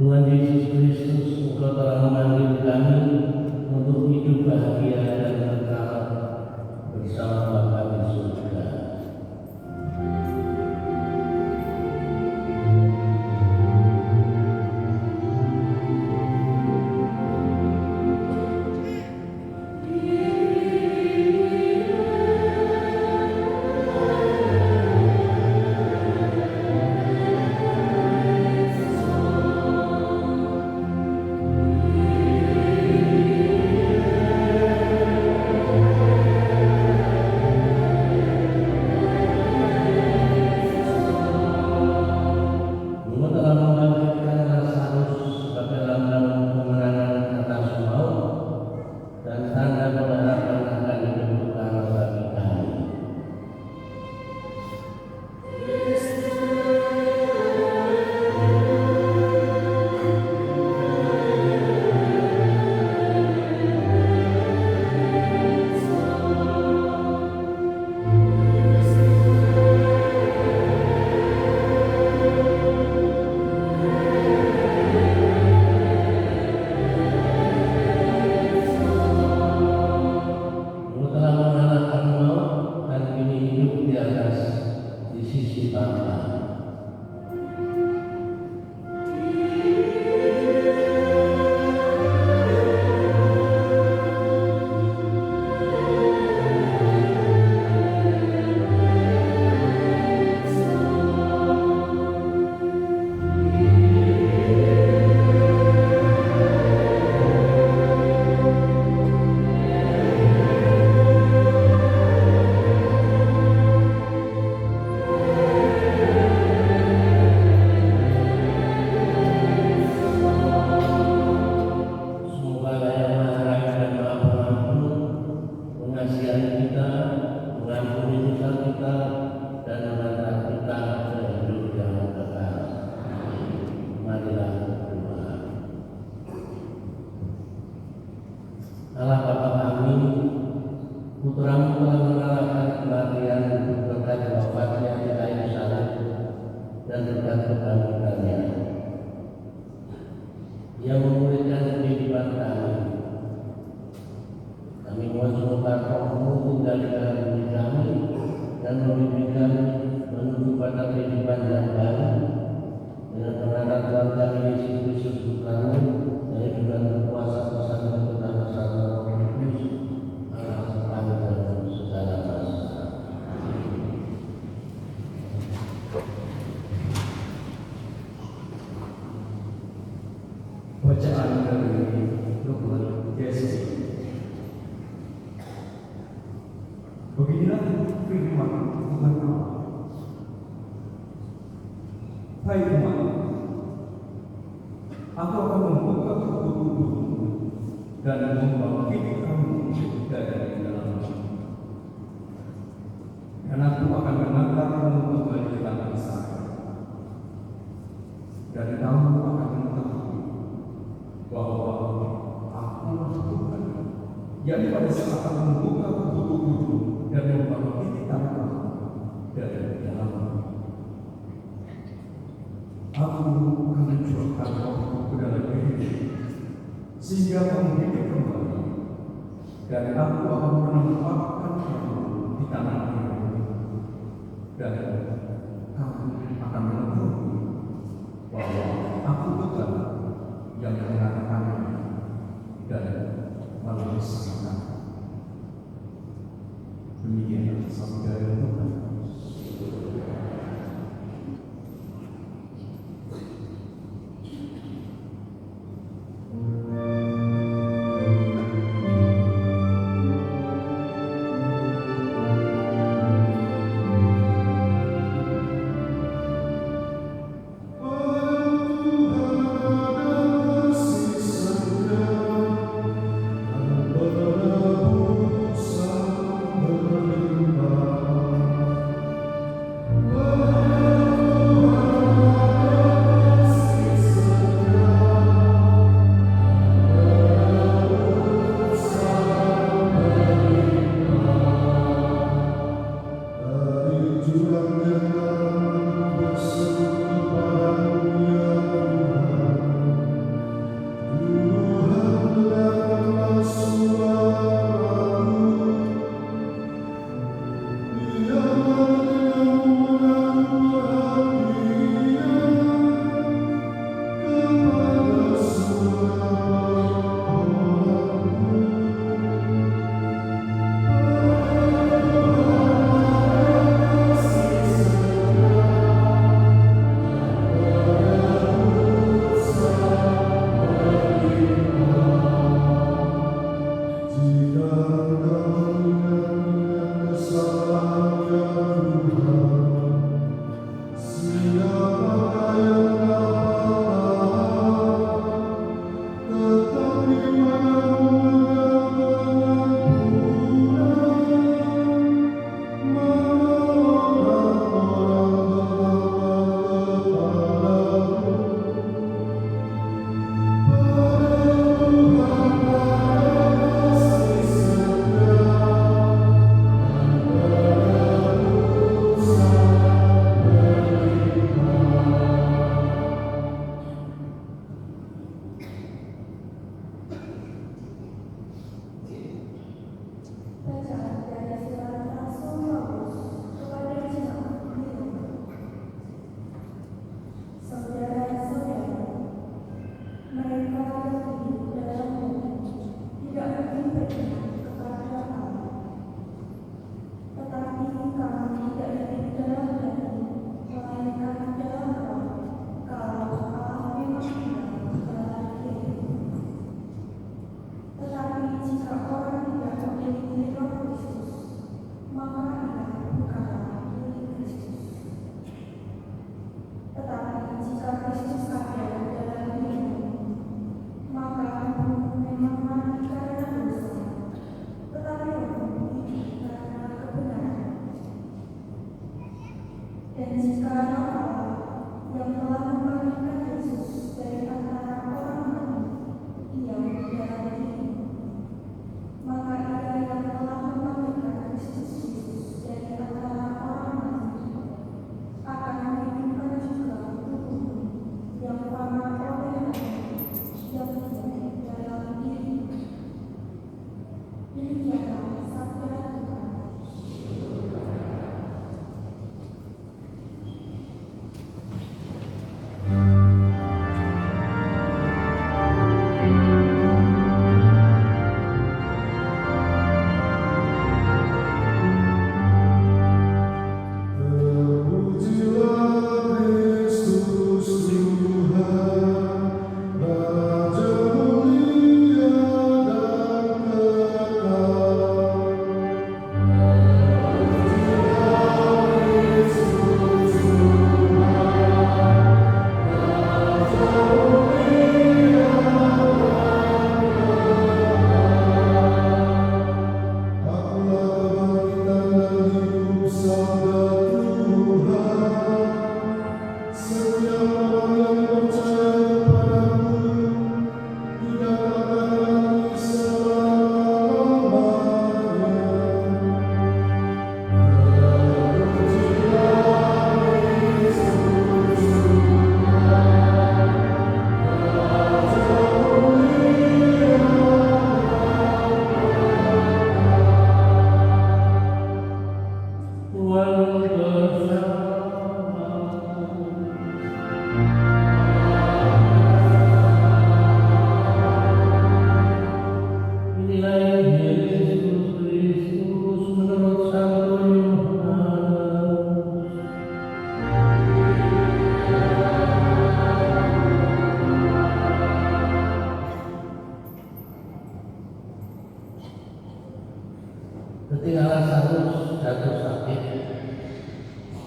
Tuhan Yesus Kristus, Engkau telah memanggil kami untuk hidup bahagia dan kekal bersama Bapa di surga. kami menuju pada kehidupan yang baru dengan mengenal Tuhan kami Yesus Kristus Putra dari Tuhan berkuasa bersama kita bersama Roh Kudus Allah sepanjang dalam segala masa. Bacaan dari Lukas Yesus. Beginilah firman Tuhan Allah. Hai umat, aku akan membuka buku-buku dan membangkitkan kamu dari dalam. Dan aku akan mengantarmu kembali ke tanah Israel. Dan kamu akan mengetahui bahwa aku Tuhan, yang pada saat aku membuka buku-buku dan membangkitkan kamu dari dalam. Aku akan mencurahkan rohku ke dalam dirimu, sehingga kamu hidup kembali, dan aku akan menempatkan kamu di tanah airmu, dan kamu akan mengetahui bahwa aku Tuhan yang mengatakannya dan melesatkan. Demikian sabda Tuhan.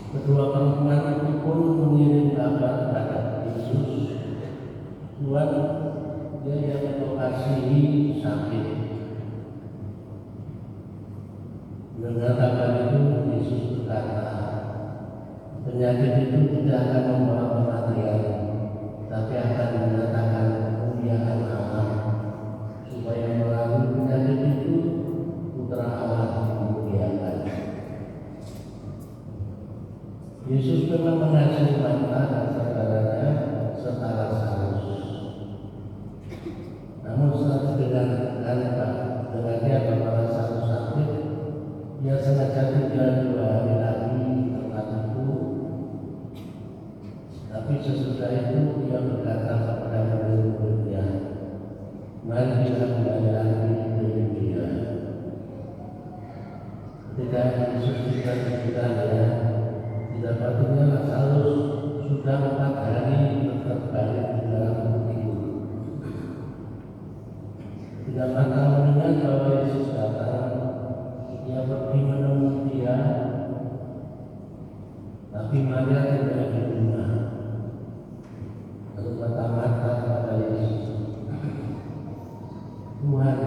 Kedua perempuan itu pun mengirim kabar kepada Yesus, Tuhan, dia yang kau kasihi sakit. Mendengar kabar itu, Yesus berkata, penyakit itu tidak akan membawa kematian, tapi akan mendatangkan kemuliaan Allah, supaya melalui penyakit itu Putra Allah dimuliakan. Yesus memang mengasihi Marta dan saudaranya serta Lazarus. Namun setelah dengannya bahwa Lazarus sakit, dia sengaja tinggal 2 hari lagi di tempat itu. Tapi sesudah itu dia berkata kepada murid-muridnya, mari kita kembali lagi ke Yudea. Ketika Yesus tiba di Betania, didapatinya Lazarus sudah 4 hari terbaring di dalam kubur. Tidak Marta mendengar bahwa Yesus datang, dia pergi menemui dia, tapi Maria tidak di rumah. Lalu kata Marta kepada Yesus, Tuhan,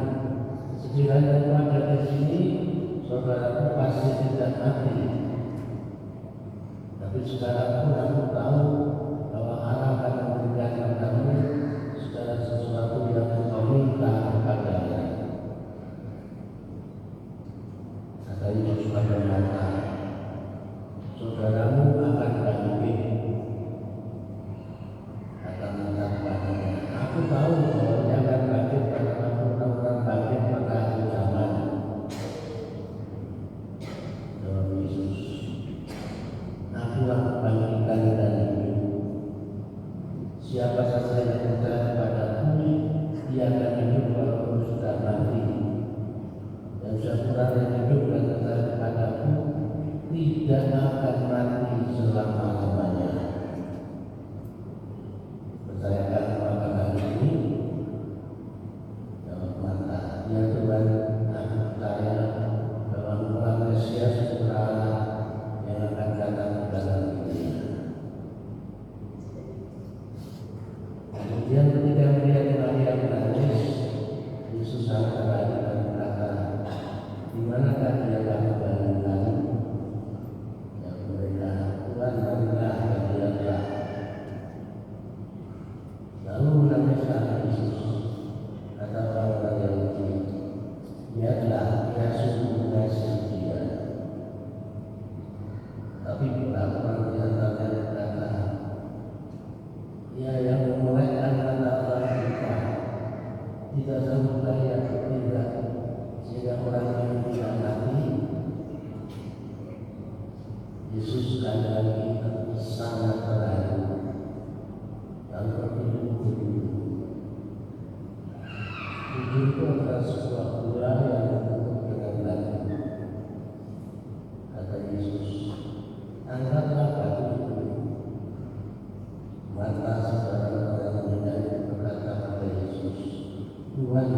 sekiranya Kau ada di sini, saudaraku pasti tidak mati. Tapi sekarang pun aku tahu bahwa Allah akan memberikan kami segala sesuatu yang Kau minta kepadanya. Kata Yesus pada Marta, saudaramu akan bangkit. Kata Marta kepadanya, aku tahu bahwa dia akan bangkit pada waktu orang bangkit pada akhir zaman. Jawab Yesus, akulah kebangkitan dan hidup. Siapa saja yang percaya kepadaku, dia akan hidup walaupun sudah mati. Dan siapa yang hidup dan percaya kepadaku, tidak akan mati selama-lamanya. Percayakan kepada hal ini? Jawab Marta, ya Tuhan, aku percaya bahwa Engkau Mesias Putra Allah yang akan datang ke dalam dunia. Kemudian ketika melihat Maria menangis, Yesus sangat terharu dan berkata, di manakah dia kamu bangunkan? Ya mereka, Tuhan, marilah dan lihatlah. Lalu menangislah Yesus. Kata orang Yahudi, lihatlah, dia sungguh mengasihi dia. Tapi beberapa orang di antaranya berkata, ia yang memulaikan kata orang kita tidak sanggup layak tidak, sehingga orang yang tidak mati. Yesus sekali lagi sangat terharu dan berdiri. Jujur itu adalah sebuah buah yang ditutup dengan batu. Kata Yesus, angkatlah batu itu. Marta saudara orang meninggal berkata kepada Yesus, Tuhan,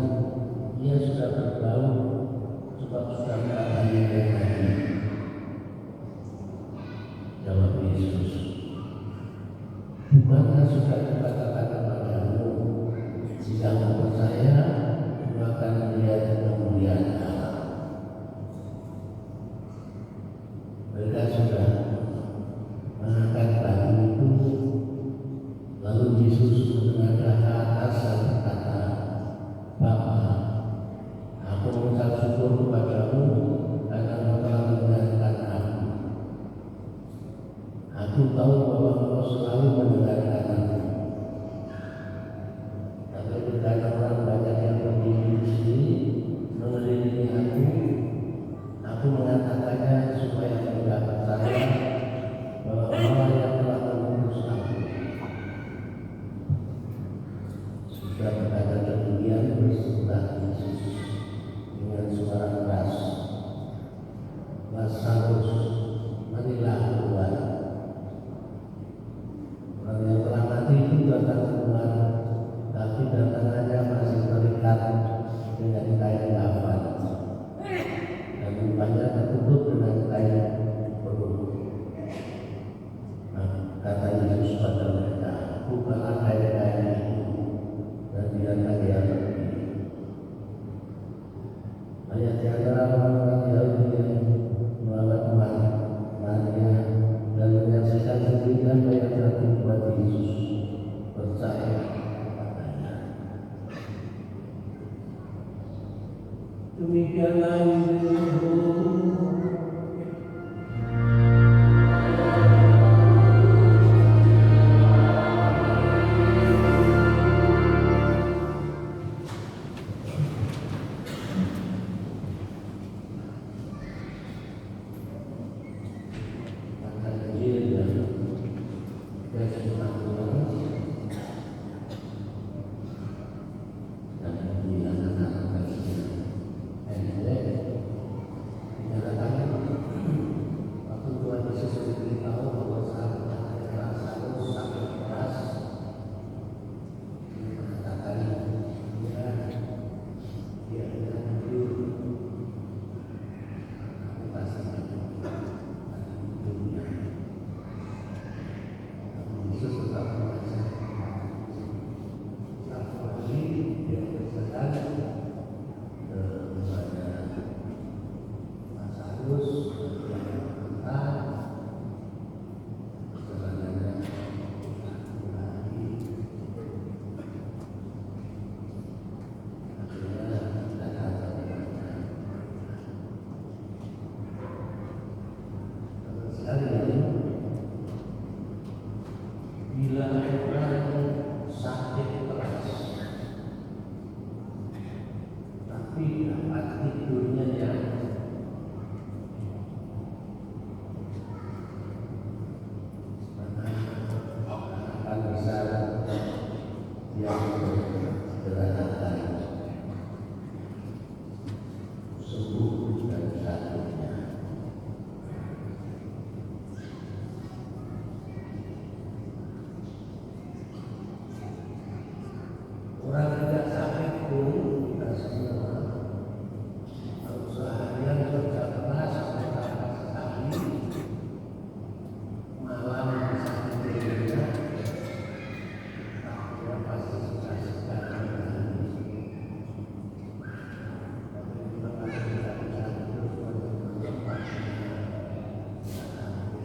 dia sudah berbau sebab sudah 4 hari lagi. Jawab Yesus, bukankah sudah dikatakan kepadamu, jika kau percaya, kau akan melihat kemuliaan Allah. Mereka sudah mengangkat batu itu. Lalu Yesus menengadah ke atas dan berkata, Bapa, aku mengucap syukur kepadamu karena Kau telah mendengarkan aku. Aku tahu bahwa Kau selalu mendengarkan aku. Tapi karena orang banyak yang berdiri di sini mengelilingi aku mengatakannya supaya mereka percaya bahwa Allah yang telah mengutus aku. Sudah berkata demikian, berserulah Yesus dengan suara keras, Lazarus, marilah keluar. Orang yang telah mati percaya kepadanya. Demikianlah Injil. Bila orang sakit keras, tapi dapat tidurnya yang akan besar yang sederhana sembuh dan sakitnya. Orang tidak sakit pun kita semua harus seharian kerja keras sampai dapat sekali malam bisa tidurnya, dia pasti suka sekali. Tapi kita pasti tidak bisa tidur untuk menyempatkan setengah hati.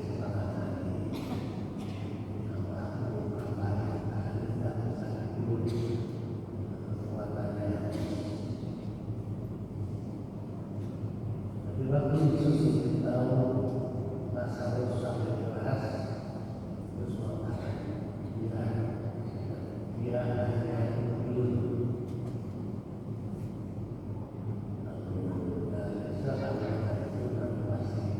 Waktu Yesus beritahu Lazarus sampai keras, terus mengatakan, dia hanya tidur. Lalu dari sampai itu masih.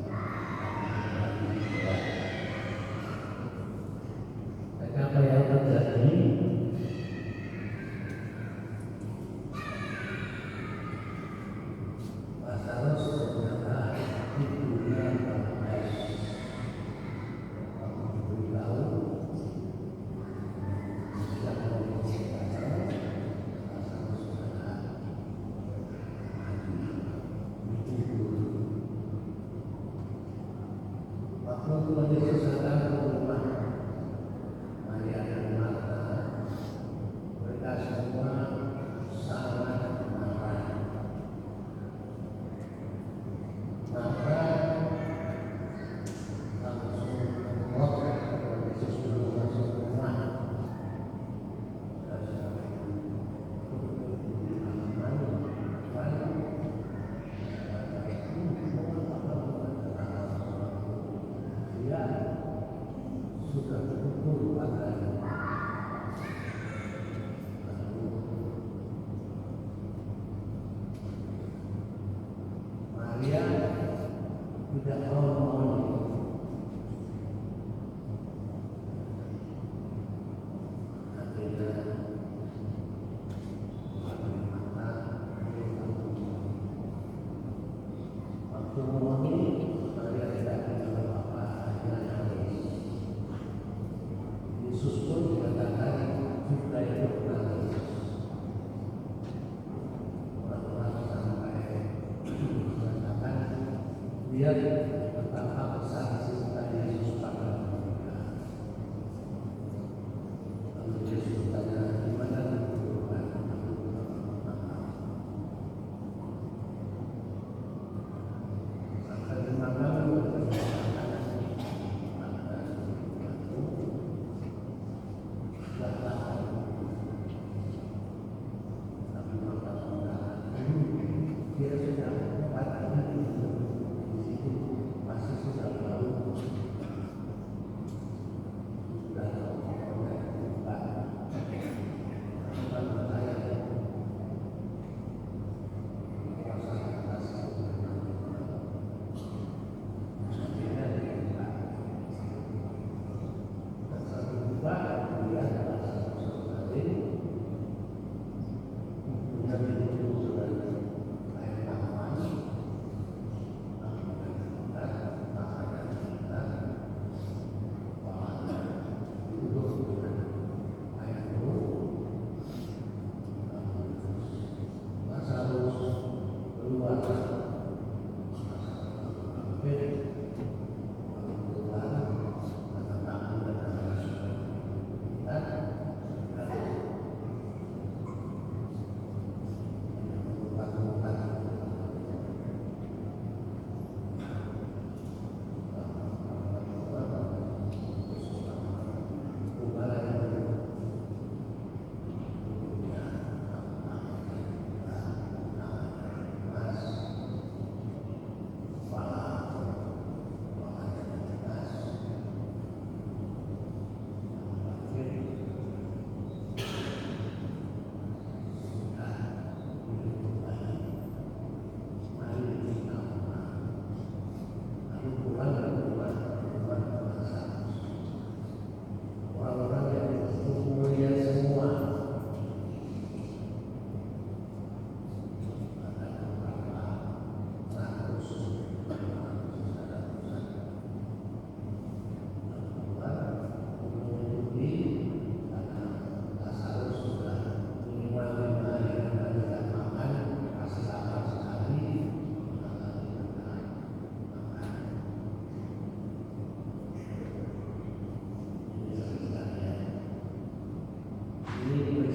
Maka apa yang terjadi? Lazarus ternyata tidurnya panas. Beritahu siapa yang Lazarus sudah tidur. Waktu Tuhan Yesus datang ke rumah Maria dan Marta, mereka semua sangat marah. Maka langsung mengobrol kepada Yesus belum masuk rumah. Dia sudah berkumpul padanya. Maria tidak mau memohon. Akhirnya waktu memohon Maria tidak bilang apa-apa, hanya nangis. Yesus pun dikatakan juga ikut nangis. Orang-orang sampai mengatakan, lihat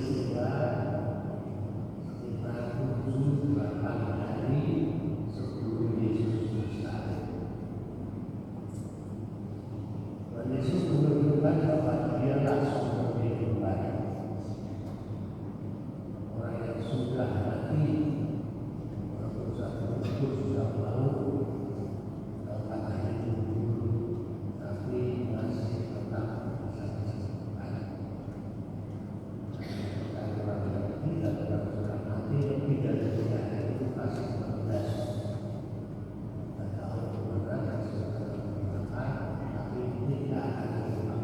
peristiwa sekitar 7-8 hari sebelum Yesus disalib. Dan Yesus menunjukkan bahwa dia langsung kehidupan. Orang yang sudah mati, walaupun sudah bau, katanya itu, tapi masih tetap bisa disembuhkan. Dan orang yang tidak sudah mati lebih dari 3 hari itu pasti berdas. Dan tahu kebenaran yang sudah dilakukan, tapi tidak akan dilakukan.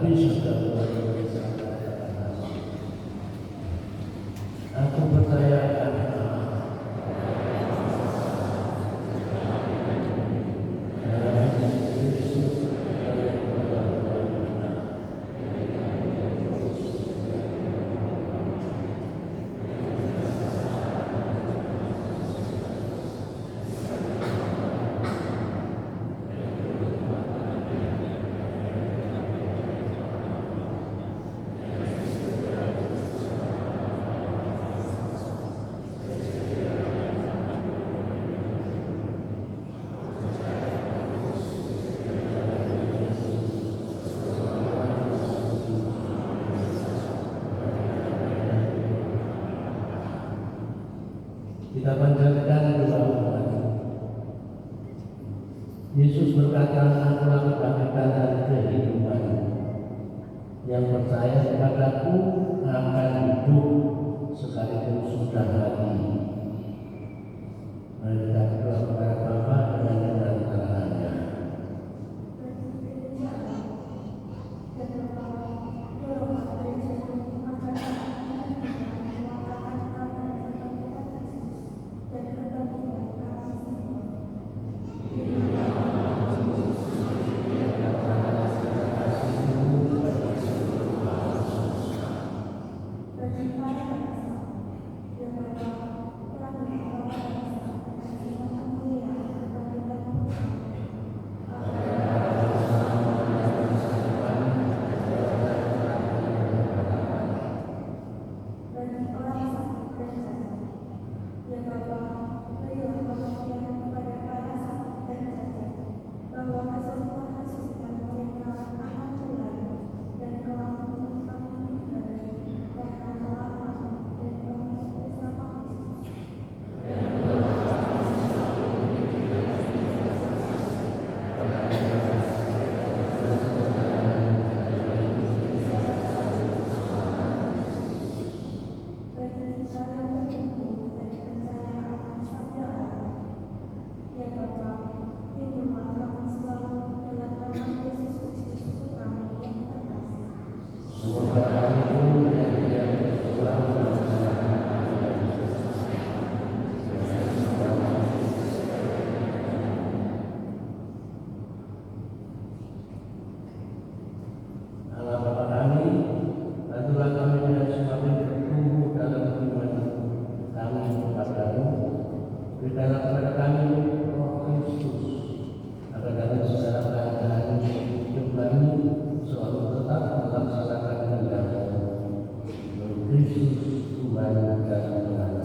tetapi sudah mulai bersabar. Aku percaya akan Allah. Kita panjatkan doa umat. Yesus berkata, "Akulah kebangkitan dan kehidupan. Yang percaya kepadaku akan hidup sekalipun sudah mati." Mari kita berdoa kepada Bapa dengan tangannya. Berikanlah kepada kami Roh Kristus, agar dalam segala keadaan hidup kami selalu tetap melaksanakan kehendak-Mu. Menurut Kristus Tuhan dan Tuhan kami.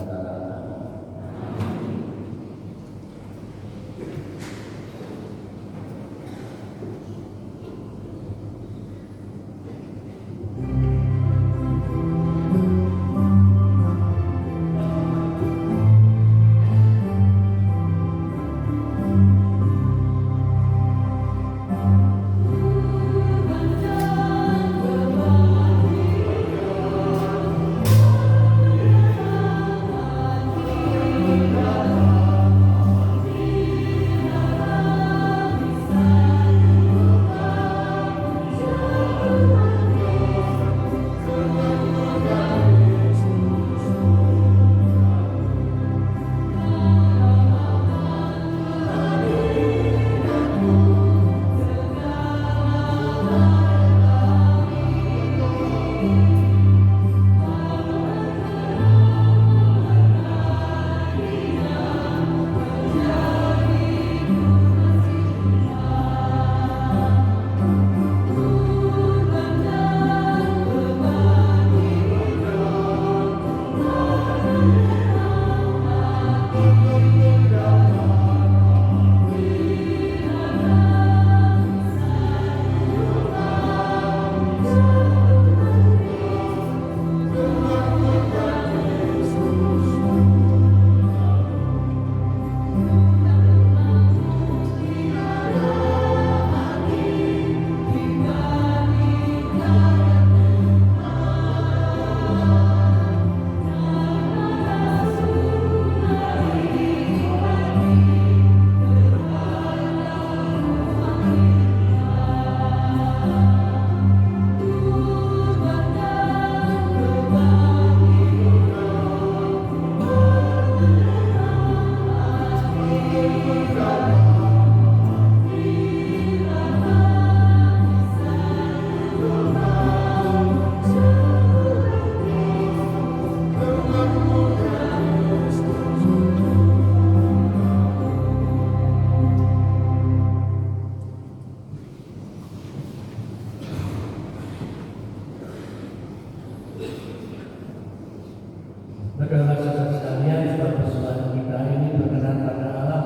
Saudara-saudara sekalian, sebab persembahan kita ini berkenan pada Allah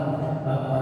Bapa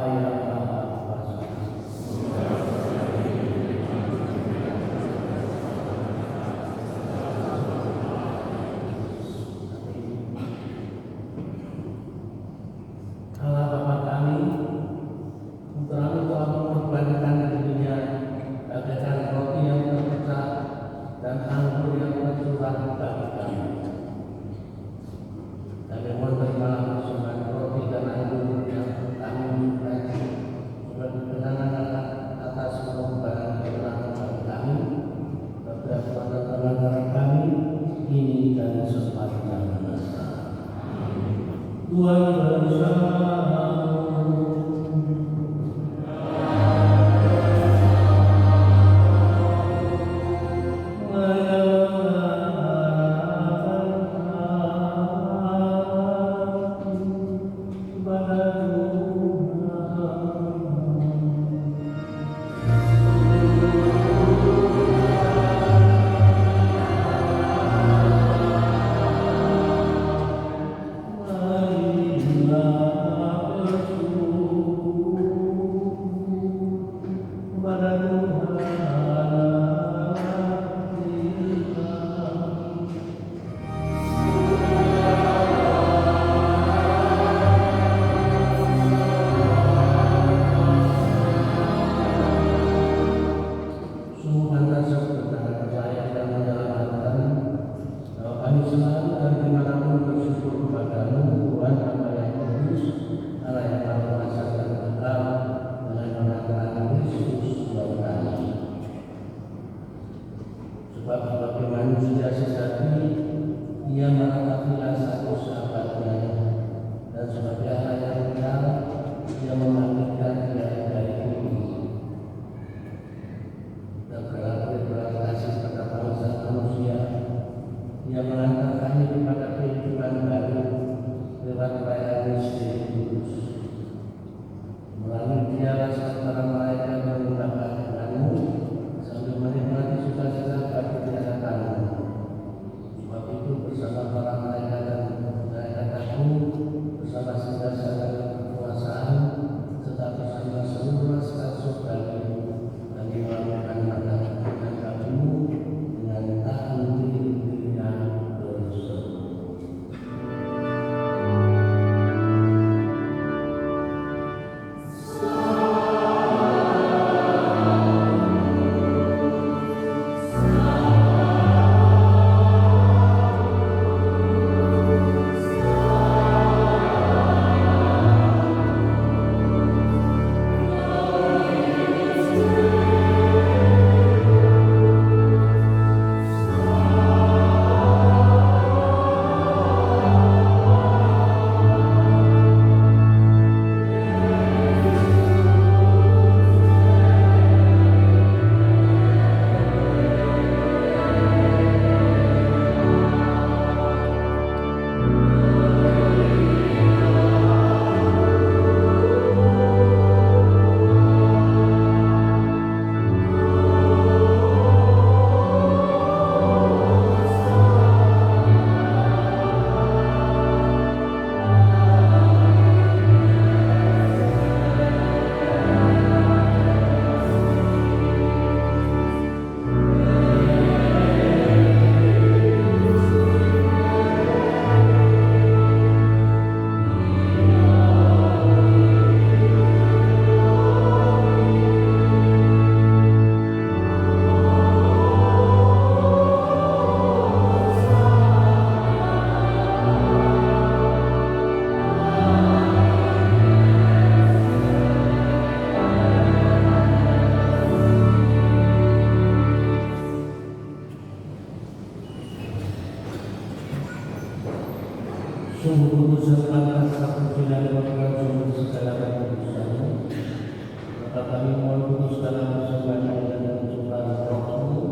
Maka kami mohon putuskanlah persembahan dan pencurahan rohmu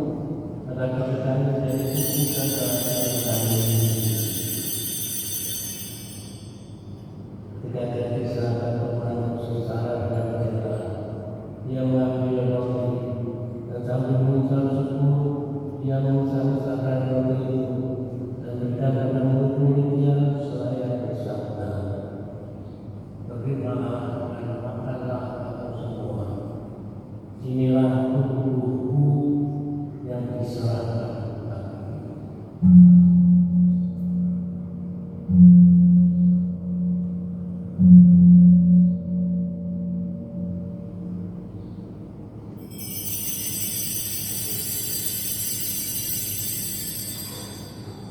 agar kami menjadi putusan kerajaan kami. Ketika dia diserahkan Tuhan sengsara dan kita, dia mengambil roti dan sambil mengucap syukur, dia mengucapkan roti itu dan berikan kepada murid-muridnya seraya bersabda, "Terimalah dan makanlah kamu semua. Inilah tubuhku yang diserahkan untukmu."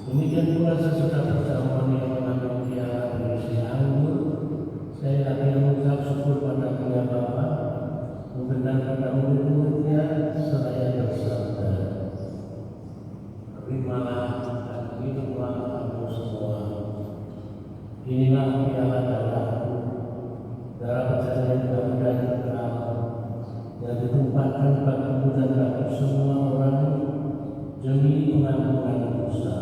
Demikian pula sesudah perjamuan yang mengambil piala berisi anggur, saya lagi mengucap syukur pada Dia Bapa, memberikan pada murid-muridnya seraya bersabda, "Terimalah dan minumlah kamu semua. Inilah piala darahku, darah perjanjian baru dan kekal, yang ditumpahkan bagimu dan bagi semua orang demi pengampunan dosa.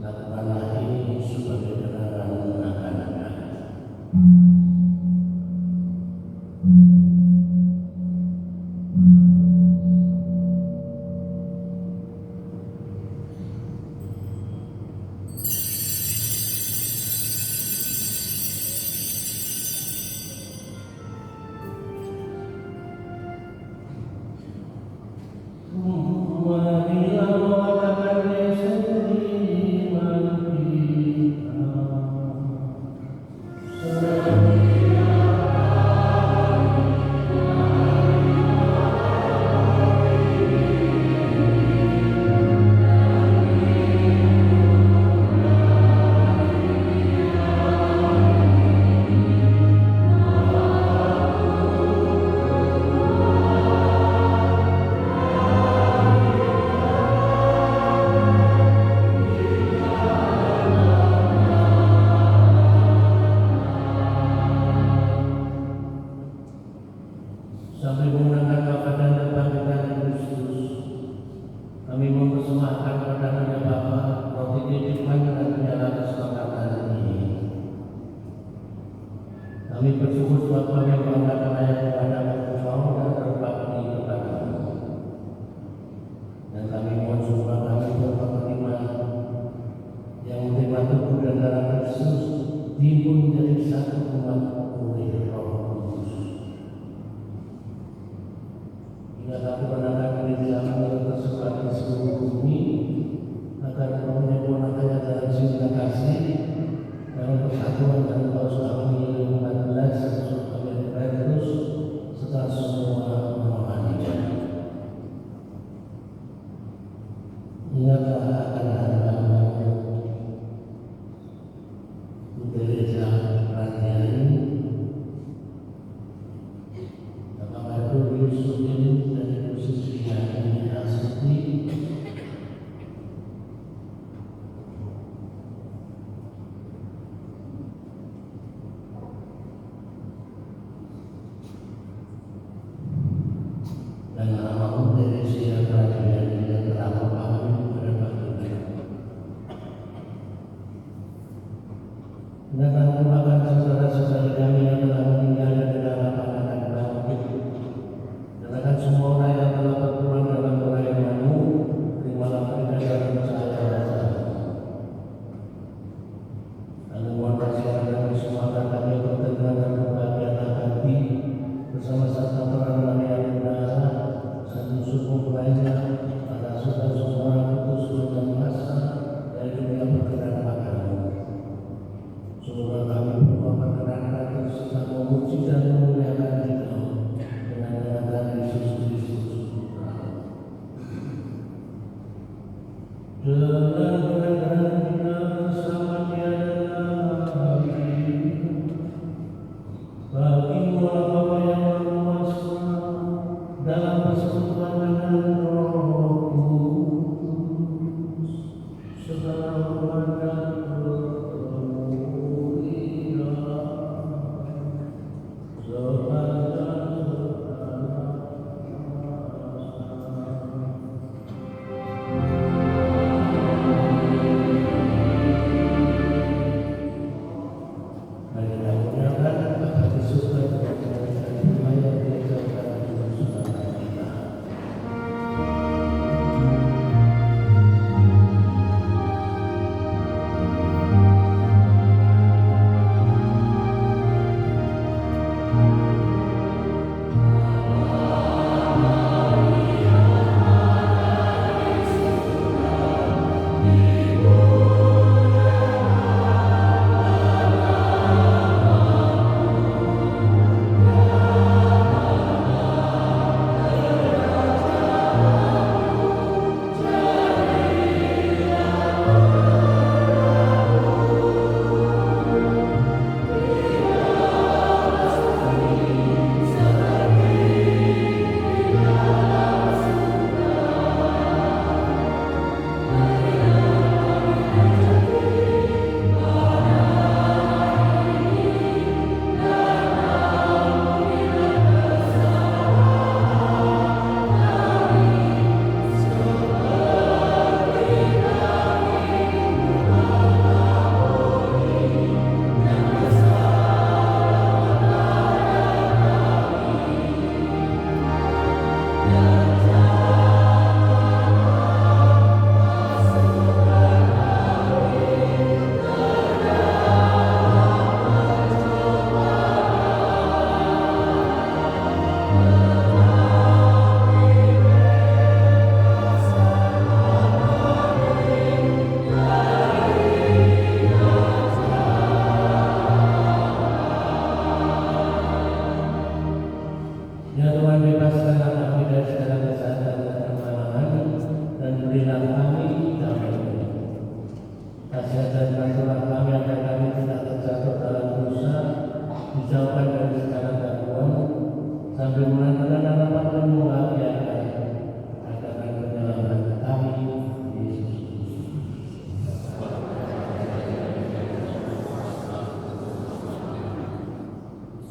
Lakukanlah ini sebagai kenangan akan Aku." Marilah mengatakan Yesus di iman kita. Sampai menggunakan badan dan bangkitan Kristus, kami mempersembahkan kepada Dia Bapa roti titipan dan piala kesepakatan ini. Kami bersyukur sebab kami bangga layak kepada Engkau dan berbakti kepadamu. Dan kami mohon supaya kami berpenerima yang menerima tubuh dan darah Kristus dihimpun menjadi satu umat oleh Roh Kudus. Hingga kami menangkan gereja yang tersebar di seluruh bumi, agar menyempurnakannya dalam cinta kasih dalam persatuan dan Paus kami 14 Rasul kami Petrus dijauhkan dari segala gangguan, sambil menantikan harapan dan kebahagiaan akan penyelamat kami, Yesus.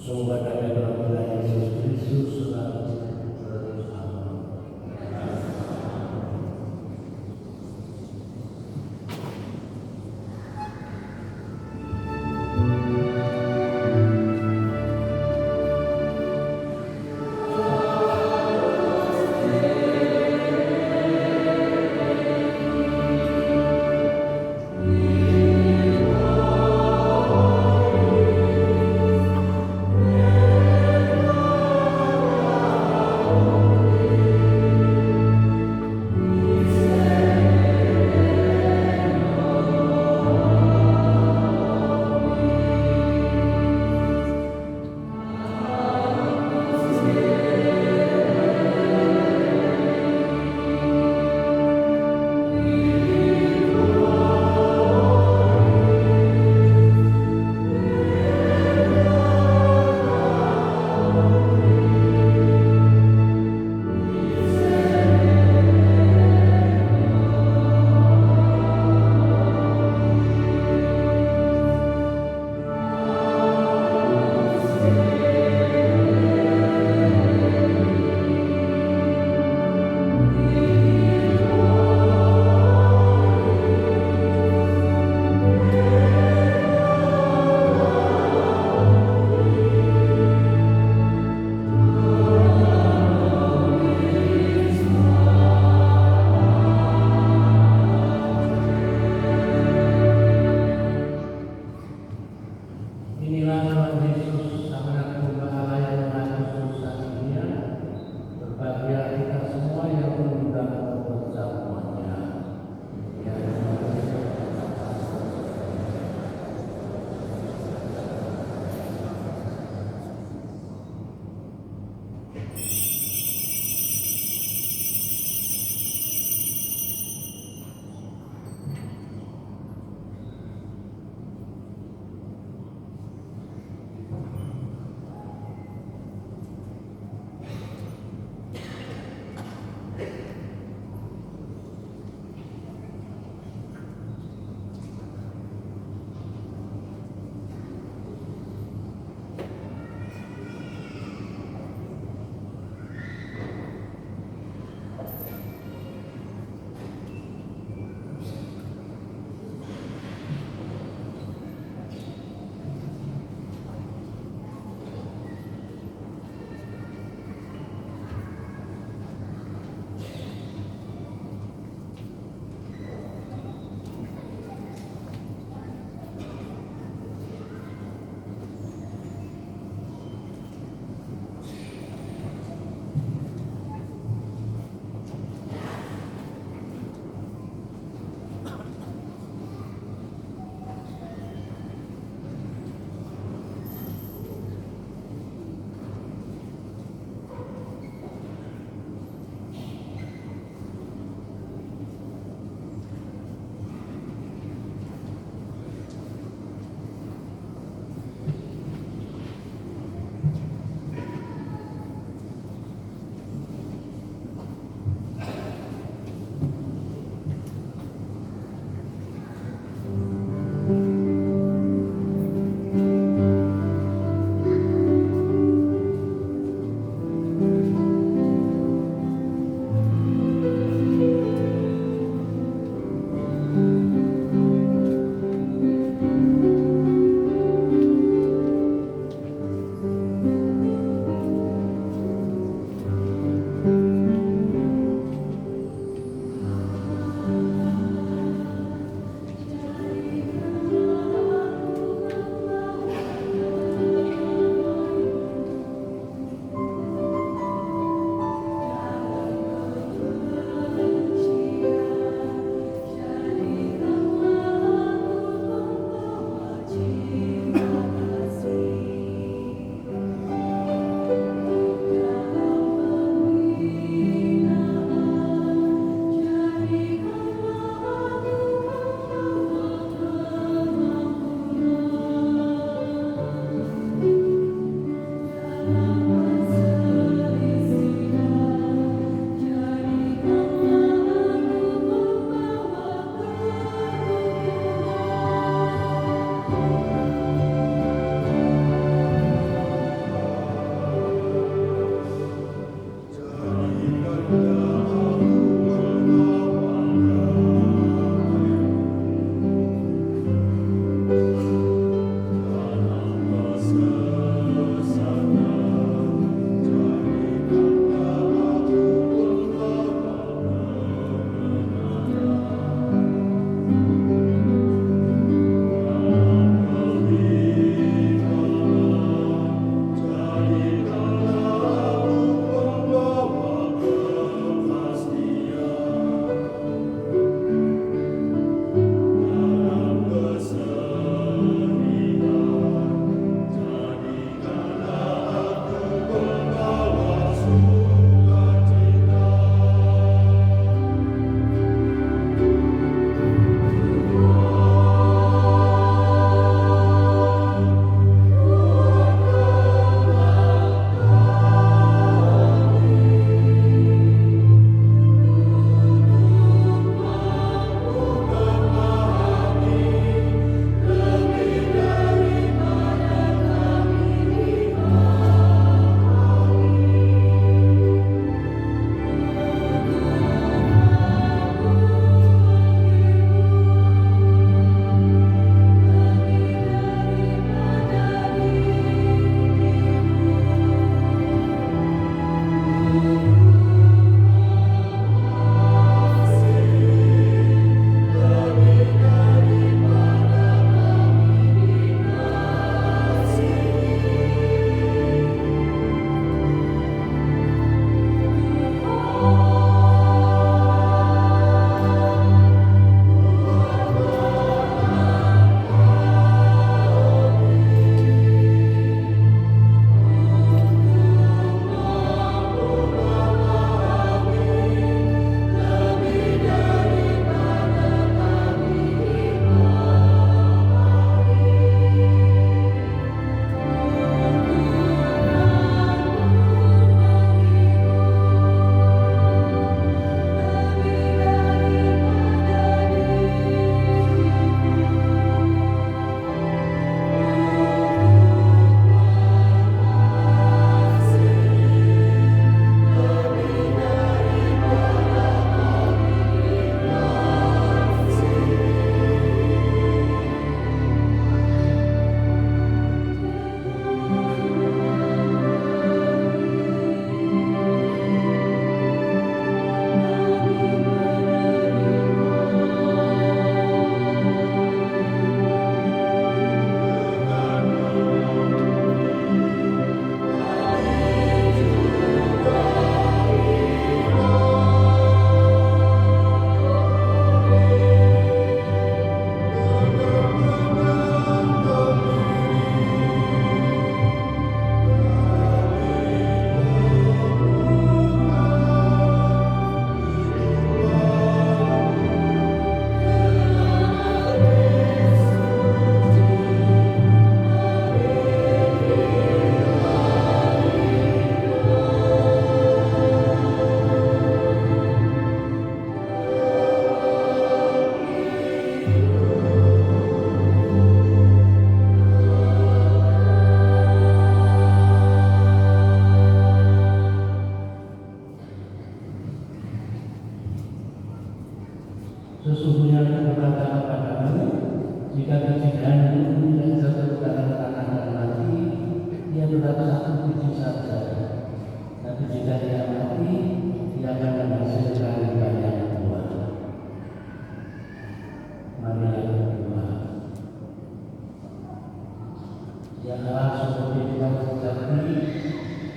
Sungguh kami berdoa Yesus Kristus selalu bersama.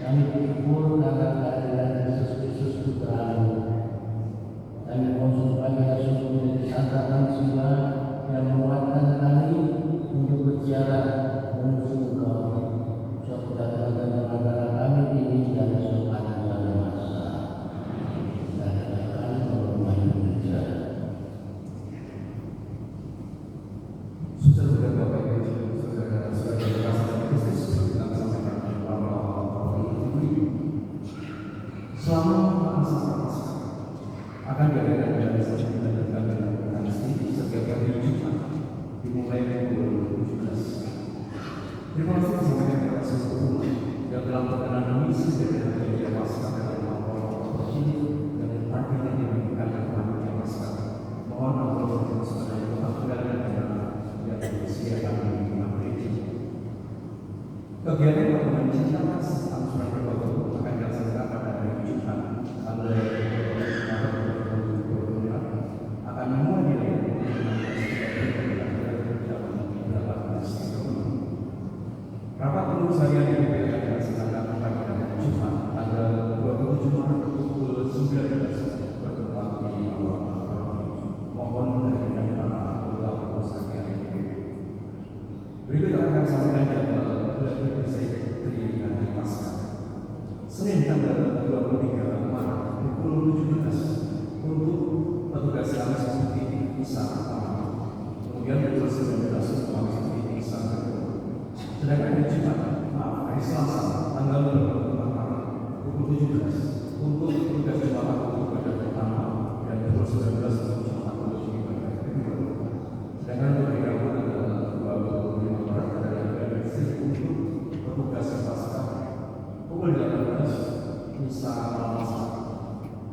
Kami bersyukur karena kehadiran Yesus Kristus Putra-Mu. Kami mohon supaya sungguh menjadi santapan jiwa yang menguatkan kami untuk berjalan menuju Engkau. Suatu kedatangan antara kami ini dan sepanjang masa. Dan kami berumah gereja. Saudara Bapak Ibu, saudara-saudara Kristus, kita sampaikan bahwa selama masa Paskah akan diadakan dari setiap hari Jumat dimulai pukul 17. Terima kasih sampaikan kepada seluruh yang telah berkenan misi dari hari Paskah dalam laporan ini dan artinya diberikan kepada Paskah. Mohon Allah supaya tetap berada yang disediakan di gereja. Kegiatan pertemuan cinta kasih angsuran berbau akan dilaksanakan pada hari Jumat tanggal 20 akan memulai dari rapat pengurus harian DPP akan dilaksanakan pada hari Jumat tanggal 27 Maret pukul 19 bertempat di mohon dari para anggota pengurus harian DPP. Berikut akan sampaikan jadwal Tri Hari Paskah. Senin tanggal 23 Maret pukul 17 untuk petugas Kamis Putih Isa pertama, kemudian pukul 19 Kamis Putih Isa kedua. Sedangkan hari Jumat, hari Selasa tanggal 24 Maret pukul 17 untuk petugas jemaat untuk ibadah pertama dan pukul 19 untuk jemaat untuk ibadah kedua. Sedangkan untuk hari Rabu tanggal 25 Maret adalah ibadah untuk petugas Paskah pukul 18 Misa Malam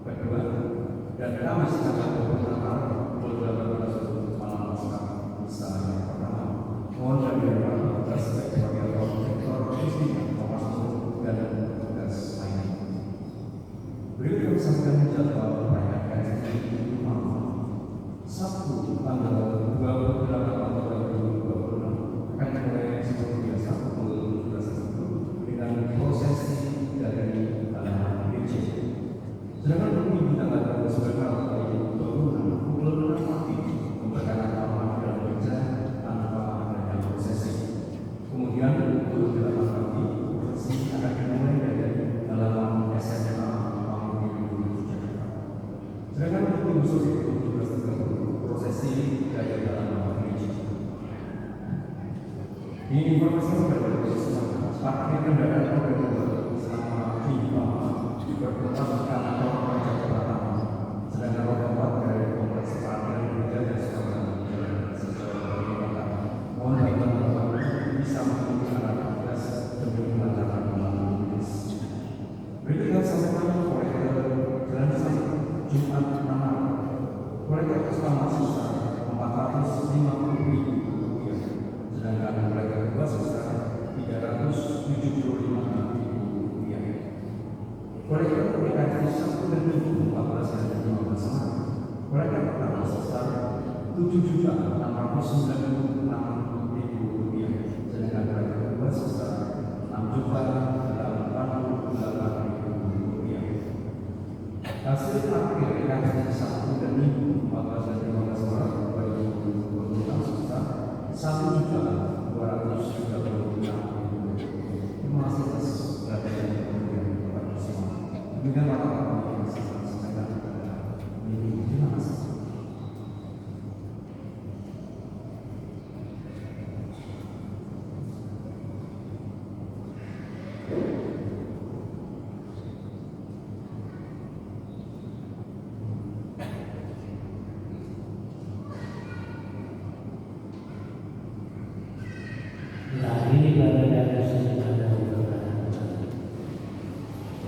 kedua dan Kamis tanggal 26 Maret pukul 18 untuk Malam Paskah Misa yang pertama. Mohon dari petugas sebagai rektor Kristian dan petugas lainnya. Berikut kami sampaikan jadwal perayaan KSI Sabtu tanggal 28 Oktober 2026 akan dimulai seperti biasa pukul 17 dengan prosesi dari halaman gereja. Sedangkan untuk Minggu tanggal 29 Maret 2026 pukul 6 pagi memberkati halaman dalam gereja tanpa adanya prosesi. Kemudian pukul 8 pagi prosesi akan dimulai dari halaman SMA Panggung Jakarta. Sedangkan untuk Minggu sore pukul 17.30 prosesi dari halaman gereja. Ini informasi kepada parkir kendaraan roda 2 selama 5 berputar kantor pajak pertama, sedangkan roda 4 dari kompleks parkir gereja dan jalan sesuai perintah. Mohon bantuan Bapak bisa menghubungi arah tugas demi melancarkan pembangunan bis. Berikut yang sampaikan oleh jalan sampai Jumat 6 Maret. Proyek pertama sebesar Rp450.000, sedangkan proyek kedua sebesar Rp375.000. Proyek aplikasi Sabtu dan Minggu 14 dan 15 Maret. Proyek pertama sebesar Rp7.696.000, sedangkan proyek kedua sebesar Rp6.088.000. Hasil parkir aplikasi Sabtu dan Minggu 14 dan 15 Maret 2026 sebesar Rp1.236.000. Terima kasih atas perhatian dan kepada semua. Demikian Bapak yang saya sampaikan kepada ini. Terima kasih.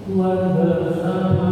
Tuhan bersama